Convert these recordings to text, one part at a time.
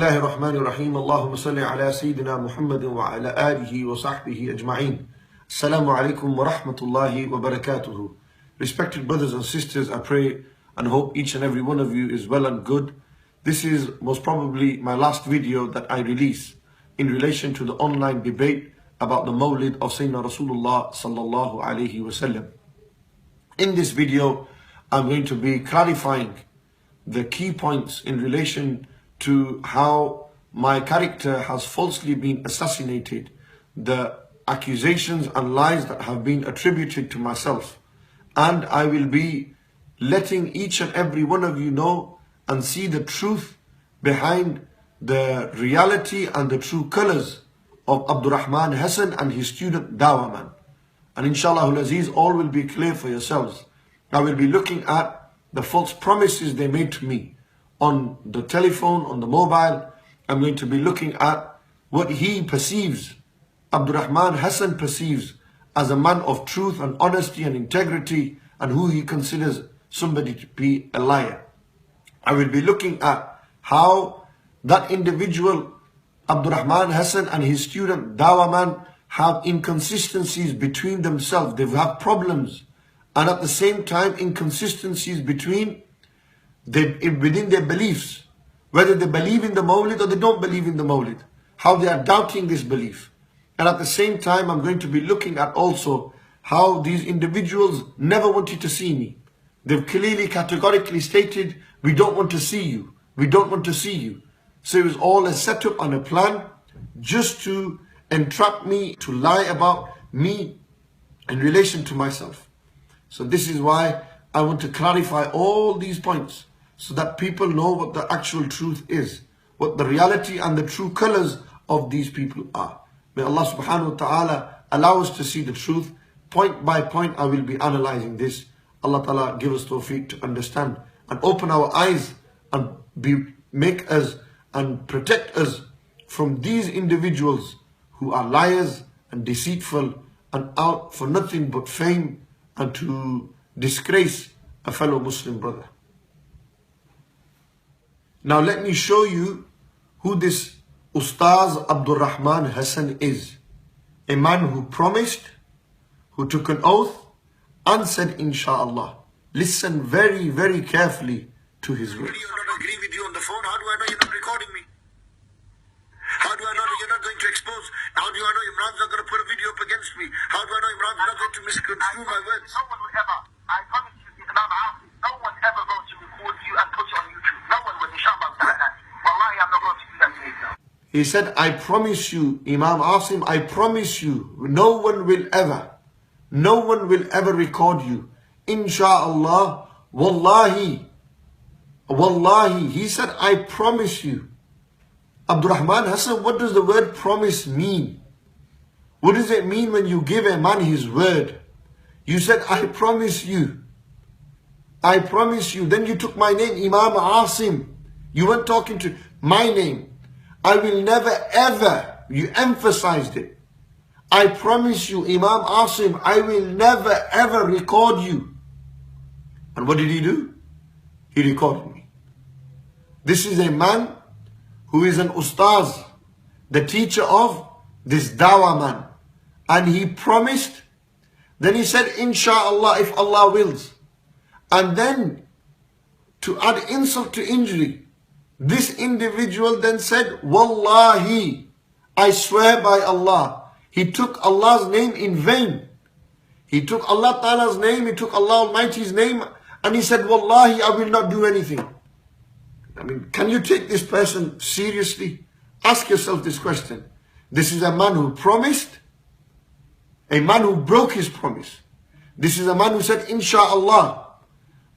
الله الرحمن الرحيم اللهم صل على سيدنا محمد وعلى آله وصحبه أجمعين. Assalamu alaikum wa rahmatullahi wa barakatuhu. Respected brothers and sisters, I pray and hope each and every one of you is well and good. This is most probably my last video that I release in relation to the online debate about the Mawlid of Sayyidina Rasulullah sallallahu alaihi wasallam. In this video, I'm going to be clarifying the key points in relation to how my character has falsely been assassinated, the accusations and lies that have been attributed to myself. And I will be letting each and every one of you know and see the truth behind the reality and the true colors of Abdul Rahman Hussain and his student Dawah. And inshallah al-Aziz, all will be clear for yourselves. I will be looking at the false promises they made to me on the telephone, on the mobile. I'm going to be looking at what he perceives, Abdul Rahman Hussain perceives as a man of truth and honesty and integrity, and who he considers somebody to be a liar. I will be looking at how that individual, Abdul Rahman Hussain, and his student Dawah have inconsistencies between themselves. They have problems, and at the same time inconsistencies within their beliefs, whether they believe in the Mawlid or they don't believe in the Mawlid, how they are doubting this belief. And at the same time, I'm going to be looking at also how these individuals never wanted to see me. They've clearly, categorically stated, we don't want to see you. We don't want to see you. So it was all a setup and a plan just to entrap me, to lie about me in relation to myself. So this is why I want to clarify all these points so that people know what the actual truth is, what the reality and the true colors of these people are. May Allah subhanahu wa ta'ala allow us to see the truth. Point by point I will be analyzing this. Allah ta'ala give us tawfiq to understand and open our eyes and make us and protect us from these individuals who are liars and deceitful and out for nothing but fame and to disgrace a fellow Muslim brother. Now let me show you who this Ustaz Abdul Rahman Hussain is. A man who promised, who took an oath and said inshallah. Listen very, very carefully to his words. I don't agree with you on the phone. How do I know you're not recording me? How do I know that you're not going to expose? How do I know Imran's not going to put a video up against me? How do I know Imran's not going to misconstrue my words? No one will ever, I promise you, Imam Asim, no one ever going to record you and put you on YouTube. No one will, inshallah. Wallahi, I'm not going to do that to you. He said, I promise you, Imam Asim, I promise you, no one will ever record you. Insha'Allah, wallahi, he said, I promise you. Abdul Rahman Hussain, what does the word promise mean? What does it mean when you give a man his word? You said, I promise you. I promise you. Then you took my name, Imam Asim. You weren't talking to my name. I will never ever, you emphasized it. I promise you, Imam Asim, I will never ever record you. And what did he do? He recorded me. This is a man who is an ustaz, the teacher of this Dawah man. And he promised, then he said, inshallah, if Allah wills. And then, to add insult to injury, this individual then said, wallahi, I swear by Allah. He took Allah's name in vain. He took Allah Ta'ala's name, he took Allah Almighty's name, and he said, wallahi, I will not do anything. I mean, can you take this person seriously? Ask yourself this question. This is a man who promised, a man who broke his promise. This is a man who said, inshallah.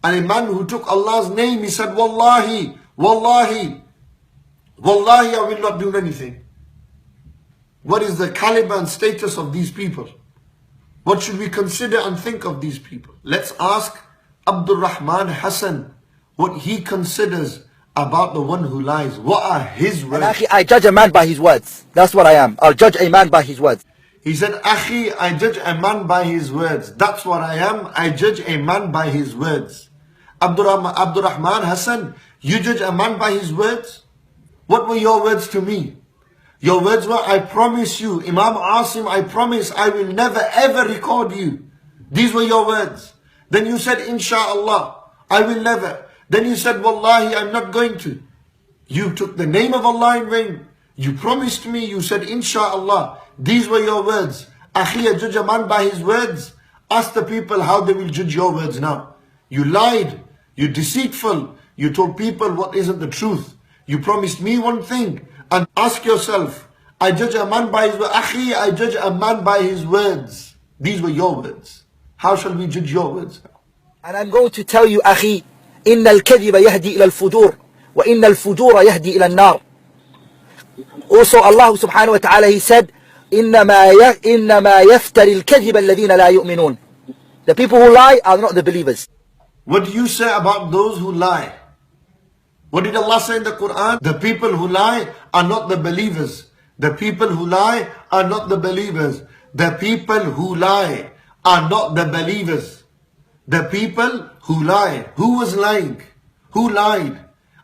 And a man who took Allah's name, he said, wallahi, wallahi, wallahi, I will not do anything. What is the caliber and status of these people? What should we consider and think of these people? Let's ask Abdul Rahman Hussain what he considers about the one who lies. What are his words? Akhi, I judge a man by his words. That's what I am. I'll judge a man by his words. He said, Akhi, I judge a man by his words. That's what I am. I judge a man by his words. Abdul Rahman Hussain, you judge a man by his words? What were your words to me? Your words were, I promise you, Imam Asim, I promise I will never ever record you. These were your words. Then you said, Insha'Allah, I will never. Then you said, Wallahi, I'm not going to. You took the name of Allah in vain. You promised me, you said, Insha'Allah. These were your words. Akhiya, judge a man by his words. Ask the people how they will judge your words now. You lied. You're deceitful. You told people what isn't the truth. You promised me one thing. And ask yourself, I judge a man by his words. Akhi, I judge a man by his words. These were your words. How shall we judge your words now? And I'm going to tell you, أخي, إن الكذب يهدي إلى الفجور وإن الفجور يهدي إلى النار. Also Allah subhanahu wa ta'ala, He said, إنما يفتري الكذب الذين لا يؤمنون. The people who lie are not the believers. What do you say about those who lie? What did Allah say in the Quran? The people who lie are not the believers. The people who lie are not the believers. The people who lie are not the believers. The people who lie, who was lying, who lied,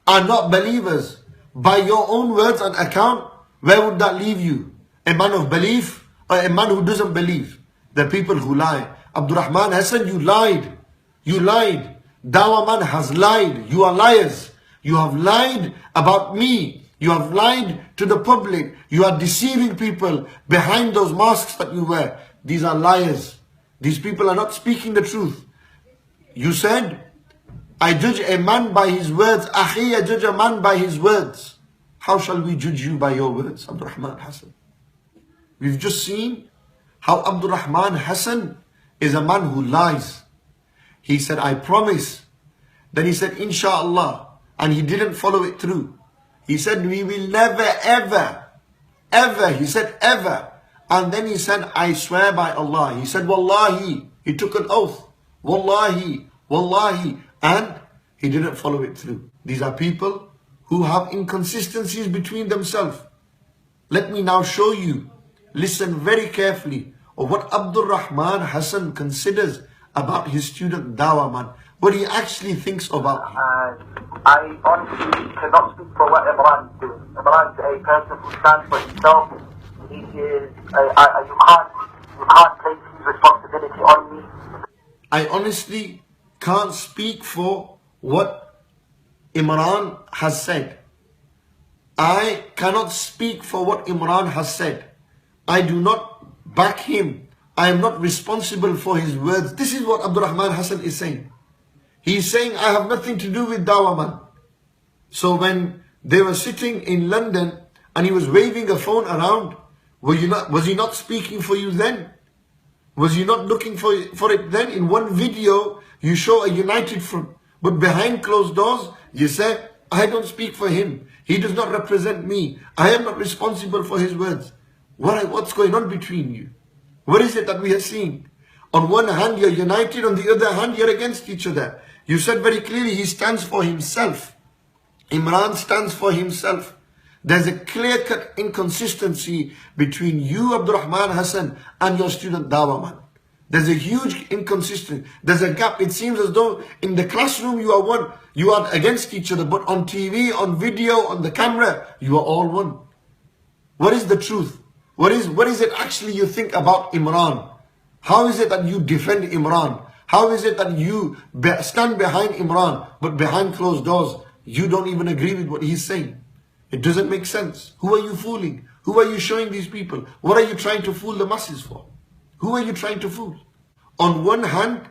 are not believers. By your own words and account, where would that leave you? A man of belief or a man who doesn't believe? The people who lie. Abdul Rahman, Hassan, you lied. You lied. Dawah man has lied. You are liars. You have lied about me. You have lied to the public. You are deceiving people behind those masks that you wear. These are liars. These people are not speaking the truth. You said, I judge a man by his words. Akhi, I judge a man by his words. How shall we judge you by your words, Abdul Rahman Hassan? We've just seen how Abdul Rahman Hassan is a man who lies. He said, I promise. Then he said, Insha'Allah. And he didn't follow it through. He said, we will never, ever. He said, ever. And then he said, I swear by Allah. He said, Wallahi. He took an oath. Wallahi, Wallahi. And he didn't follow it through. These are people who have inconsistencies between themselves. Let me now show you. Listen very carefully of what Abdul Rahman Hassan considers about his student Dawah man. What he actually thinks about him. I honestly cannot speak for what Imran is doing. Imran is a person who stands for himself. He is, you can't place his responsibility on me. I honestly can't speak for what Imran has said. I cannot speak for what Imran has said. I do not back him. I am not responsible for his words. This is what Abdul Rahman Hassan is saying. He's saying, I have nothing to do with Dawah man. So when they were sitting in London and he was waving a phone around, was he not speaking for you then? Was he not looking for it then? In one video, you show a united front. But behind closed doors, you say, I don't speak for him. He does not represent me. I am not responsible for his words. What's going on between you? What is it that we are seeing? On one hand, you're united. On the other hand, you're against each other. You said very clearly, he stands for himself. Imran stands for himself. There's a clear-cut inconsistency between you, Abdul Rahman Hassan, and your student Dawah man. There's a huge inconsistency. There's a gap. It seems as though in the classroom you are one. You are against each other. But on TV, on video, on the camera, you are all one. What is the truth? What is it actually you think about Imran? How is it that you defend Imran? How is it that you stand behind Imran, but behind closed doors, you don't even agree with what he's saying? It doesn't make sense. Who are you fooling? Who are you showing these people? What are you trying to fool the masses for? Who are you trying to fool? On one hand,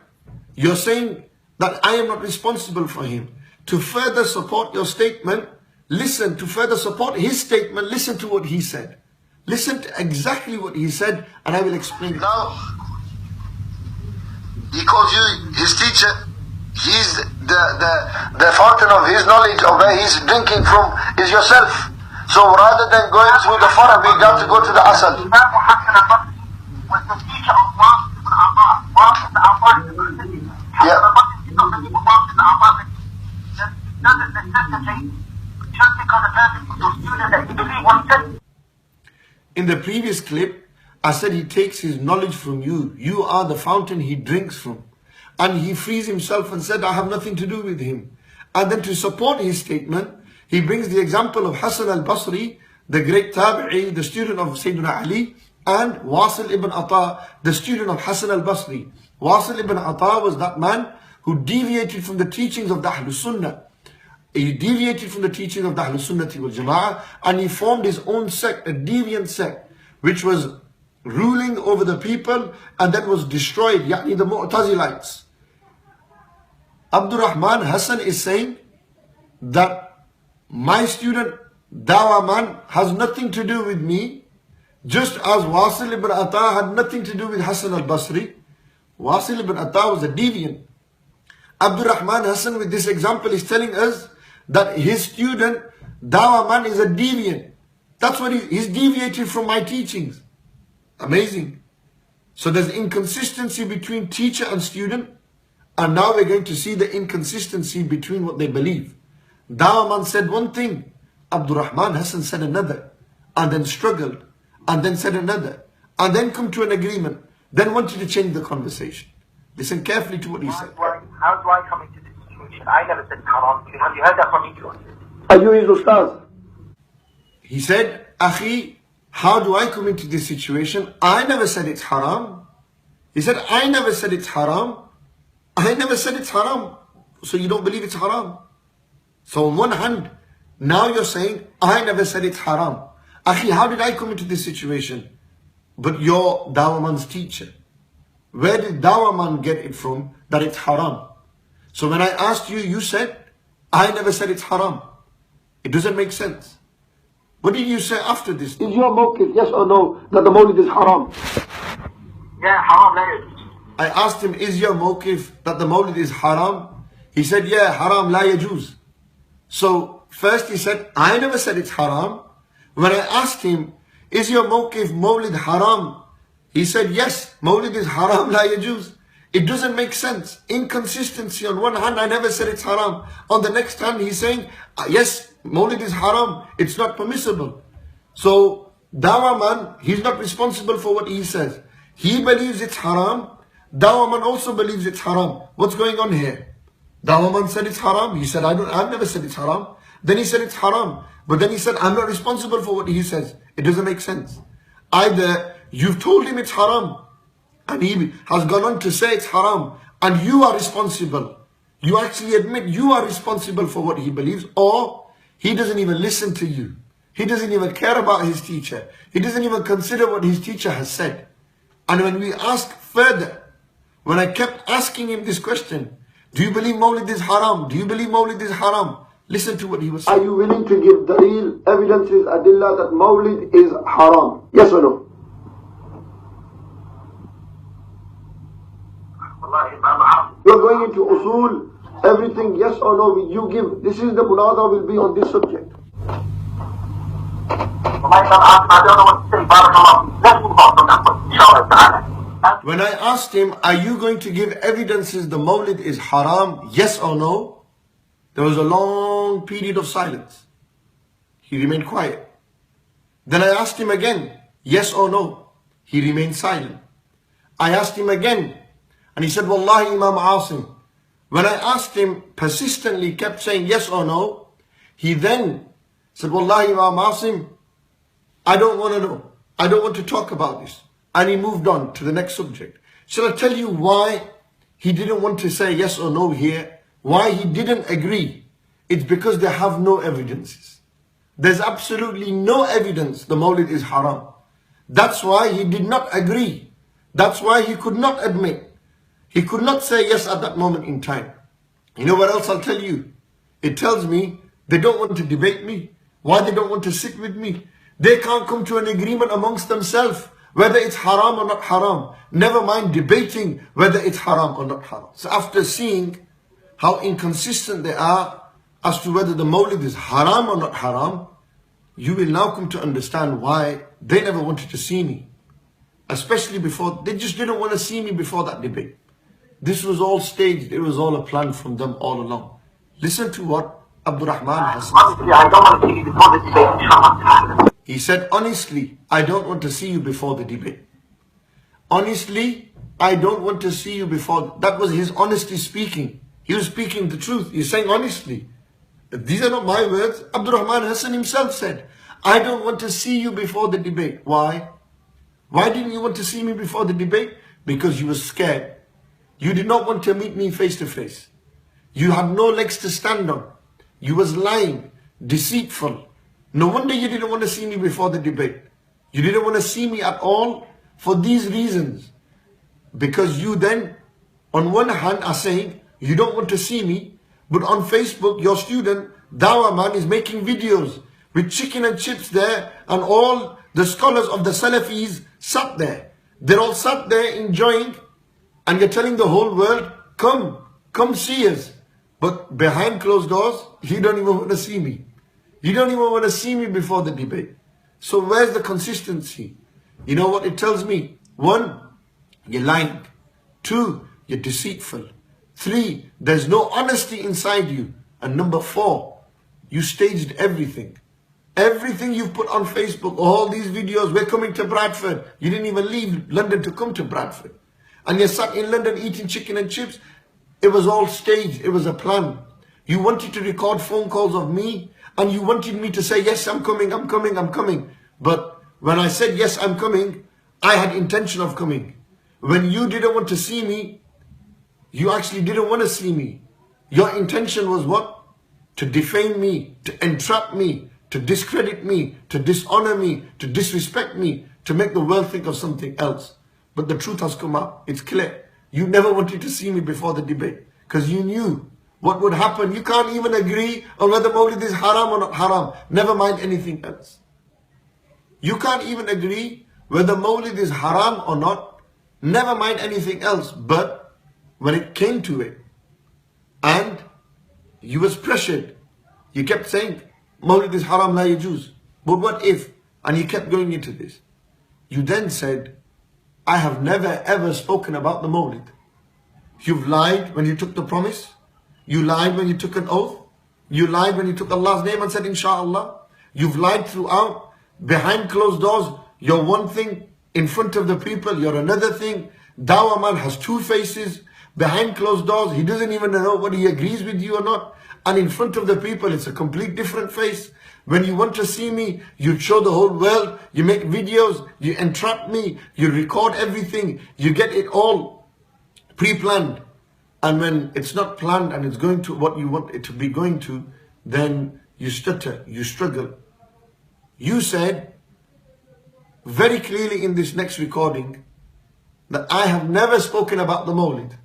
you're saying that I am not responsible for him. To further support your statement, listen. To further support his statement, listen to what he said. Listen to exactly what he said, and I will explain. Now, he calls you his teacher. He's the fountain of his knowledge, of where he's drinking from, is yourself. So rather than going through the Farah, we got to go to the Asal. Imam Muhammad was the teacher of Wasim ibn Abbas. Wasim ibn Abbas is the city. Doesn't necessitate just because a person is a student that he believes what he said. In the previous clip, I said he takes his knowledge from you. You are the fountain he drinks from. And he frees himself and said, I have nothing to do with him. And then to support his statement, He brings the example of Hassan al-Basri, the great tabi'i, the student of Sayyidina Ali, and Wasil ibn Ata, the student of Hassan al-Basri. Wasil ibn Ata was that man who deviated from the teachings of the Ahlul Sunnah. He deviated from the teachings of the Ahlul Sunnati wal Jama'ah, and he formed his own sect, a deviant sect, which was ruling over the people and then was destroyed, yani the Mu'tazilites. Abdul Rahman Hassan is saying that my student Dawah man has nothing to do with me, just as Wasil ibn Ata had nothing to do with Hassan al-Basri. Wasil ibn Ata was a deviant. Abdul Rahman Hassan with this example is telling us that his student Dawah man is a deviant. That's what he's deviated from my teachings. Amazing. So there's inconsistency between teacher and student, and now we're going to see the inconsistency between what they believe. Dawah man said one thing, Abdul Rahman Hassan said another, and then struggled, and then said another, and then come to an agreement, then wanted to change the conversation. Listen carefully to what he said. How do I come into this situation? I never said haram. Have you heard that from me? Are you his ustaz? He said, Akhi, how do I come into this situation? I never said it's haram. He said, I never said it's haram. I never said it's haram. So you don't believe it's haram? So on one hand, now you're saying, I never said it's haram. Akhi, how did I come into this situation? But you're Dawah man's teacher. Where did Dawah man get it from that it's haram? So when I asked you, you said, I never said it's haram. It doesn't make sense. What did you say after this? Is your mawqif, yes or no, that the Mawlid is haram? Yeah, haram la yajuz. I asked him, is your mawqif that the Mawlid is haram? He said, yeah, haram la yajuz. So first he said, I never said it's haram. When I asked him, is your mawqif Mawlid haram? He said, yes, Mawlid is haram la yajuz. It doesn't make sense. Inconsistency. On one hand, I never said it's haram. On the next hand, he's saying, yes, Mawlid is haram. It's not permissible. So, Dawah man, he's not responsible for what he says. He believes it's haram. Dawah man also believes it's haram. What's going on here? Dawah man said it's haram. He said, I've never said it's haram. Then he said it's haram. But then he said, I'm not responsible for what he says. It doesn't make sense. Either you've told him it's haram, and he has gone on to say it's haram, and you are responsible. You actually admit you are responsible for what he believes, or he doesn't even listen to you. He doesn't even care about his teacher. He doesn't even consider what his teacher has said. And when we ask further, when I kept asking him this question, do you believe Mawlid is haram? Do you believe Mawlid is haram? Listen to what he was saying. Are you willing to give dalil, evidences, adillah that Mawlid is haram? Yes or no? You're going into usul, everything, yes or no, you give. This is the munadara will be on this subject. I don't know what to say. Barakallah. Let's move on from that one, inshallah ta'ala. When I asked him, are you going to give evidences the Mawlid is haram, yes or no? There was a long period of silence. He remained quiet. Then I asked him again, yes or no? He remained silent. I asked him again, and he said, Wallahi Imam Asim. When I asked him, persistently kept saying yes or no, he then said, Wallahi Imam Asim, I don't want to know. I don't want to talk about this. And he moved on to the next subject. Shall I tell you why he didn't want to say yes or no here? Why he didn't agree? It's because they have no evidences. There's absolutely no evidence the Mawlid is haram. That's why he did not agree. That's why he could not admit. He could not say yes at that moment in time. You know what else I'll tell you? It tells me they don't want to debate me. Why they don't want to sit with me? They can't come to an agreement amongst themselves whether it's haram or not haram. Never mind debating whether it's haram or not haram. So after seeing how inconsistent they are as to whether the Mawlid is haram or not haram, you will now come to understand why they never wanted to see me. Especially before, they just didn't want to see me before that debate. This was all staged, it was all a plan from them all along. Listen to what Abdul Rahman has said. Honestly, I don't want to see you before the debate, inshallah ta'ala. He said, honestly, I don't want to see you before the debate. Honestly, I don't want to see you before. That was his honesty speaking. He was speaking the truth. He's saying honestly, These are not my words. Abdul Rahman Hussain himself said, I don't want to see you before the debate. Why? Why didn't you want to see me before the debate? Because you were scared. You did not want to meet me face to face. You had no legs to stand on. You was lying, deceitful. No wonder you didn't want to see me before the debate. You didn't want to see me at all for these reasons. Because you then, on one hand, are saying, you don't want to see me, but on Facebook, your student, Dawah man, is making videos with chicken and chips there, and all the scholars of the Salafis sat there. They're all sat there enjoying, and you're telling the whole world, come see us. But behind closed doors, you don't even want to see me. You don't even want to see me before the debate. So where's the consistency? You know what it tells me? 1, you're lying. 2, you're deceitful. 3, there's no honesty inside you. And number 4, you staged everything. Everything you've put on Facebook, all these videos, we're coming to Bradford. You didn't even leave London to come to Bradford. And you sat in London eating chicken and chips. It was all staged. It was a plan. You wanted to record phone calls of me, and you wanted me to say, yes, I'm coming, I'm coming, I'm coming. But when I said, yes, I'm coming, I had intention of coming. When you didn't want to see me, you actually didn't want to see me. Your intention was what? To defame me, to entrap me, to discredit me, to dishonor me, to disrespect me, to make the world think of something else. But the truth has come out. It's clear. You never wanted to see me before the debate because you knew what would happen. You can't even agree on whether Mawlid is haram or not haram. Never mind anything else. You can't even agree whether Mawlid is haram or not. Never mind anything else. But when it came to it, and you was pressured, you kept saying, Mawlid is haram, la yajuz. But what if? And you kept going into this. You then said, I have never ever spoken about the Mawlid. You've lied when you took the promise. You lied when you took an oath. You lied when you took Allah's name and said, Inshallah. You've lied throughout. Behind closed doors, you're one thing. In front of the people, you're another thing. Dawah man has 2 faces. Behind closed doors, he doesn't even know whether he agrees with you or not. And in front of the people, it's a complete different face. When you want to see me, you show the whole world, you make videos, you entrap me, you record everything, you get it all pre-planned. And when it's not planned and it's going to what you want it to be going to, then you stutter, you struggle. You said very clearly in this next recording that I have never spoken about the Mawlid.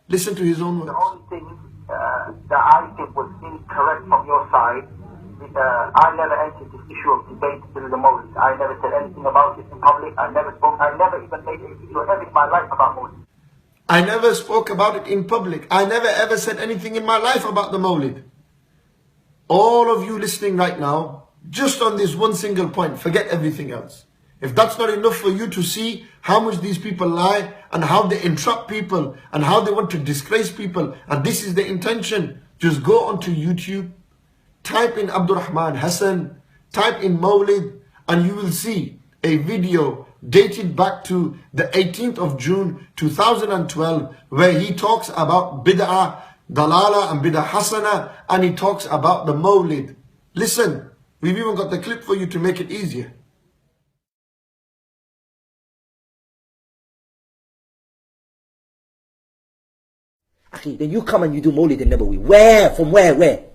Listen to his own words. The only thing that I think was incorrect from your side, I never entered this issue of debate through the Mawlid. I never said anything about it in public. I never spoke. I never even made a video ever in my life about Mawlid. I never spoke about it in public. I never ever said anything in my life about the Mawlid. All of you listening right now, just on this one single point, forget everything else. If that's not enough for you to see how much these people lie and how they entrap people and how they want to disgrace people, and this is the intention, just go onto YouTube, type in Abdul Rahman Hussain, type in Mawlid, and you will see a video dated back to the 18th of June 2012 where he talks about bid'ah, dalala and bid'ah hasana, and he talks about the Mawlid. Listen, we've even got the clip for you to make it easier. Then you come and you do Mawlid al-Nabawi. Where? From where? Where?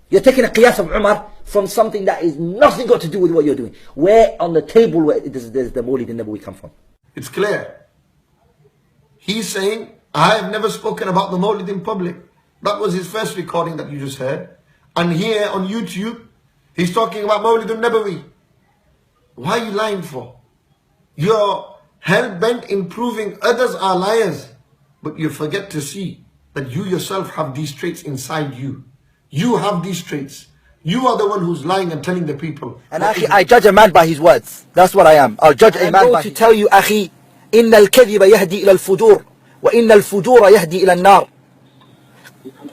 You're taking a qiyas of Umar from something that is nothing got to do with what you're doing. Where on the table where does the Mawlid al-Nabawi come from? It's clear. He's saying, I have never spoken about the Mawlid in public. That was his first recording that you just heard. And here on YouTube, he's talking about Mawlid al-Nabawi. Why are you lying for? You're hell-bent in proving others are liars. But you forget to see that you yourself have these traits inside you. You have these traits. You are the one who's lying and telling the people. And Akhi, I judge a man by his words. That's what I am. I'll judge a man by his words. To tell you, Akhi, إن الكذب يهدي إلى الفجور وإن الفجور يهدي إلى النار.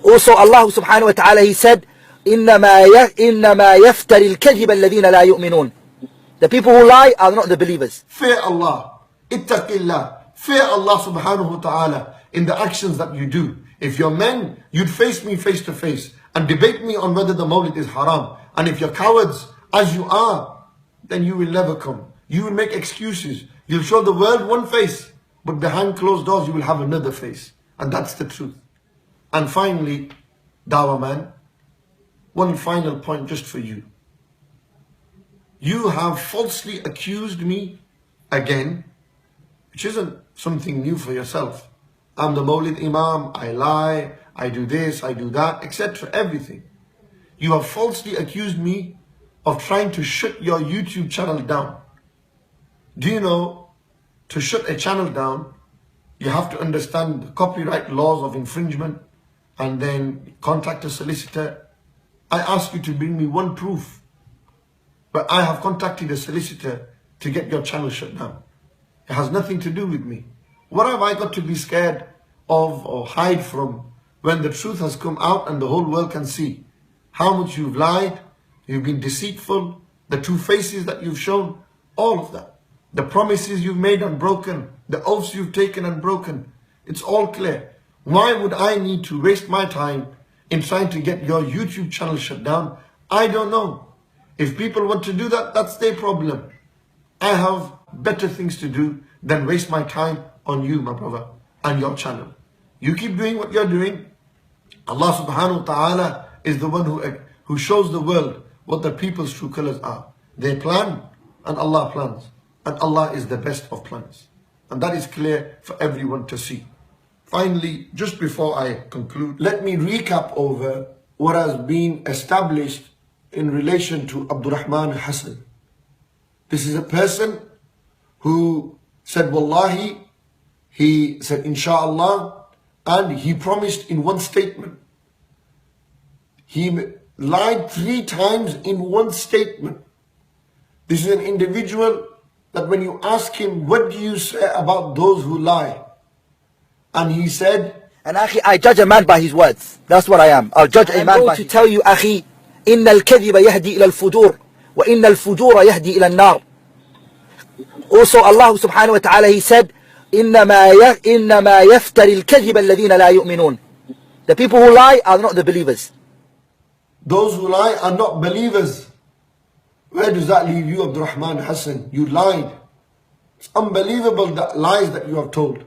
Also Allah subhanahu wa ta'ala, he said, إنما يفتري الكذب الذين لا يؤمنون. The people who lie are not the believers. Fear Allah. Ittaqillah. Fear Allah subhanahu wa ta'ala in the actions that you do. If you're men, you'd face me face to face and debate me on whether the Mawlid is haram. And if you're cowards, as you are, then you will never come. You will make excuses. You'll show the world one face, but behind closed doors you will have another face. And that's the truth. And finally, Dawah man, one final point just for you. You have falsely accused me again, which isn't something new for yourself. I'm the Mawlid Imam, I lie, I do this, I do that, etc. Everything. You have falsely accused me of trying to shut your YouTube channel down. Do you know, to shut a channel down, you have to understand the copyright laws of infringement and then contact a solicitor. I ask you to bring me one proof, but I have contacted a solicitor to get your channel shut down. It has nothing to do with me. What have I got to be scared of or hide from when the truth has come out and the whole world can see how much you've lied, you've been deceitful, the two faces that you've shown, all of that. The promises you've made and broken, the oaths you've taken and broken. It's all clear. Why would I need to waste my time in trying to get your YouTube channel shut down? I don't know. If people want to do that, that's their problem. I have better things to do than waste my time on you, my brother, and your channel. You keep doing what you're doing. Allah subhanahu wa ta'ala is the one who shows the world what the people's true colors are. They plan and Allah plans. And Allah is the best of plans. And that is clear for everyone to see. Finally, just before I conclude, let me recap over what has been established in relation to Abdul Rahman Hussain. This is a person who said Wallahi, he said Inshallah, and he promised in one statement. He lied 3 times in one statement. This is an individual that when you ask him, what do you say about those who lie? And he said, and Akhi, I judge a man by his words. That's what I am. I'll judge a man by his words. I'm going to tell you, Akhi, إن الكذب يهدي إلى الفجور وإن الفجور يهدي إلى النار. Also Allah subhanahu wa ta'ala, he said, إنما يفتري الكذب الذين لا يؤمنون. The people who lie are not the believers. Those who lie are not believers. Where does that leave you, Abdul Rahman Hussain? You lied. It's unbelievable that lies that you have told.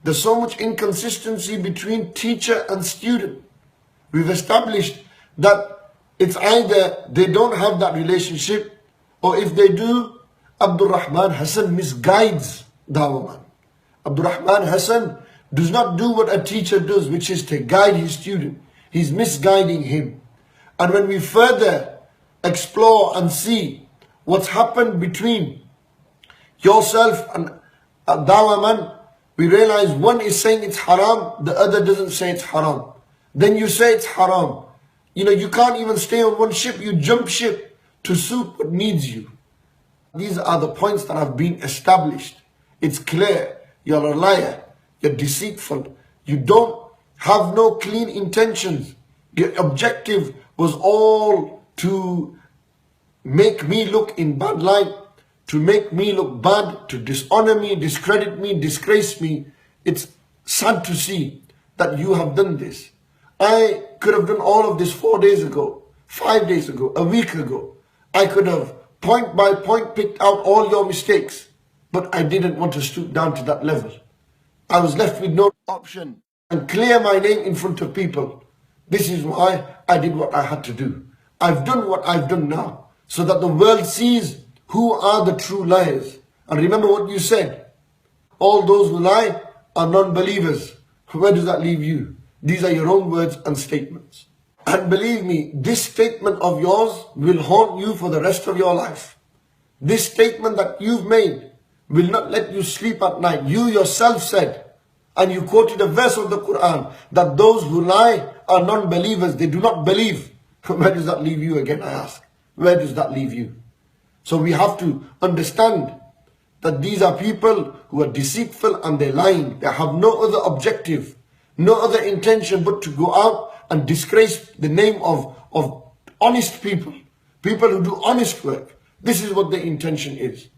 There's so much inconsistency between teacher and student. We've established that it's either they don't have that relationship, or if they do, Abdul Rahman Hussain misguides Dawah man. Abdul Rahman Hussain does not do what a teacher does, which is to guide his student. He's misguiding him. And when we further explore and see what's happened between yourself and Dawah man, we realize one is saying it's haram, the other doesn't say it's haram. Then you say it's haram. You know, you can't even stay on one ship, you jump ship to suit what needs you. These are the points that have been established. It's clear, you're a liar, you're deceitful, you don't have no clean intentions. Your objective was all to make me look in bad light, to make me look bad, to dishonor me, discredit me, disgrace me. It's sad to see that you have done this. I could have done all of this 4 days ago, 5 days ago, a week ago. I could have point by point picked out all your mistakes, but I didn't want to stoop down to that level. I was left with no option and clear my name in front of people. This is why I did what I had to do. I've done what I've done now, so that the world sees who are the true liars. And remember what you said. All those who lie are non-believers. Where does that leave you? These are your own words and statements. And believe me, this statement of yours will haunt you for the rest of your life. This statement that you've made will not let you sleep at night. You yourself said, and you quoted a verse of the Quran, that those who lie are non-believers. They do not believe. Where does that leave you again, I ask? Where does that leave you? So we have to understand that these are people who are deceitful and they're lying. They have no other objective, no other intention but to go out and disgrace the name of honest people, people who do honest work. This is what their intention is.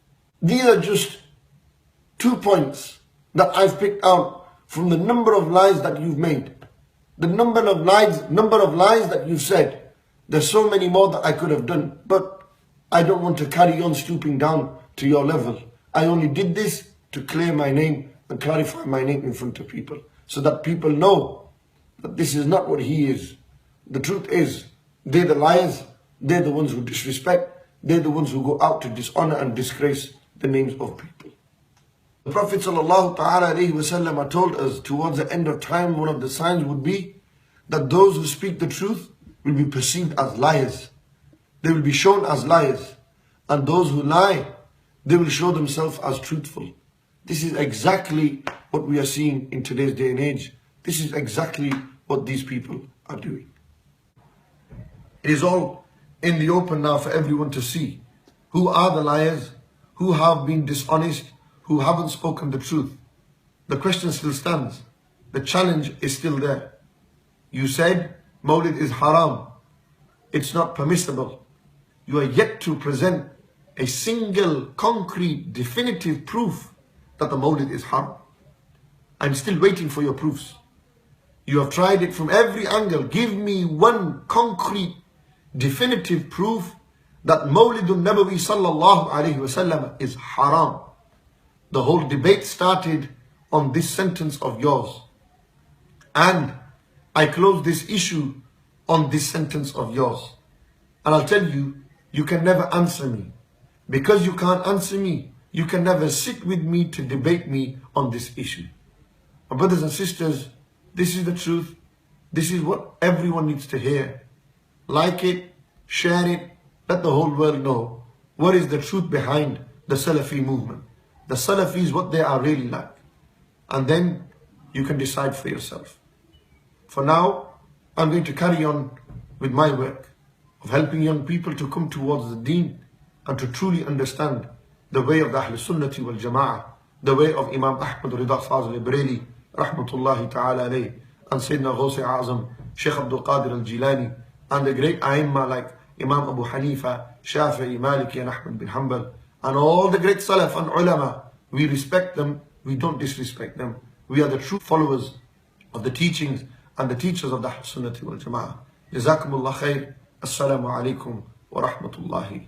These are just 2 points that I've picked out from the number of lies that you've made. The number of lies that you've said, there's so many more that I could have done, but I don't want to carry on stooping down to your level. I only did this to clear my name and clarify my name in front of people, so that people know that this is not what he is. The truth is, they're the liars, they're the ones who disrespect, they're the ones who go out to dishonor and disgrace the names of people. The Prophet ﷺ told us towards the end of time, one of the signs would be that those who speak the truth will be perceived as liars. They will be shown as liars. And those who lie, they will show themselves as truthful. This is exactly what we are seeing in today's day and age. This is exactly what these people are doing. It is all in the open now for everyone to see who are the liars, who have been dishonest, who haven't spoken the truth. The question still stands. The challenge is still there. You said Mawlid is haram. It's not permissible. You are yet to present a single, concrete, definitive proof that the Mawlid is haram. I'm still waiting for your proofs. You have tried it from every angle. Give me one concrete, definitive proof that Mawlidun Nabawi sallallahu alayhi wasallam is haram. The whole debate started on this sentence of yours. And I close this issue on this sentence of yours. And I'll tell you, you can never answer me. Because you can't answer me, you can never sit with me to debate me on this issue. My brothers and sisters, this is the truth. This is what everyone needs to hear. Like it, share it, let the whole world know what is the truth behind the Salafi movement. The Salafis, what they are really like. And then you can decide for yourself. For now, I'm going to carry on with my work of helping young people to come towards the deen and to truly understand the way of the Ahl Sunnati wal Jama'ah, the way of Imam Ahmad Rida Fazl Ibrayli, rahmatullahi ta'ala alayhi, and Sayyidina Ghawsi Azam, Shaykh Abdul Qadir al-Jilani, and the great Aimma like Imam Abu Hanifa, Shafi'i, Maliki and Ahmad bin Hanbal, and all the great Salaf and Ulama. We respect them, we don't disrespect them. We are the true followers of the teachings and the teachers of the Sunnati wal Jama'ah. Jazakumullah khair. Assalamu alaikum wa rahmatullahi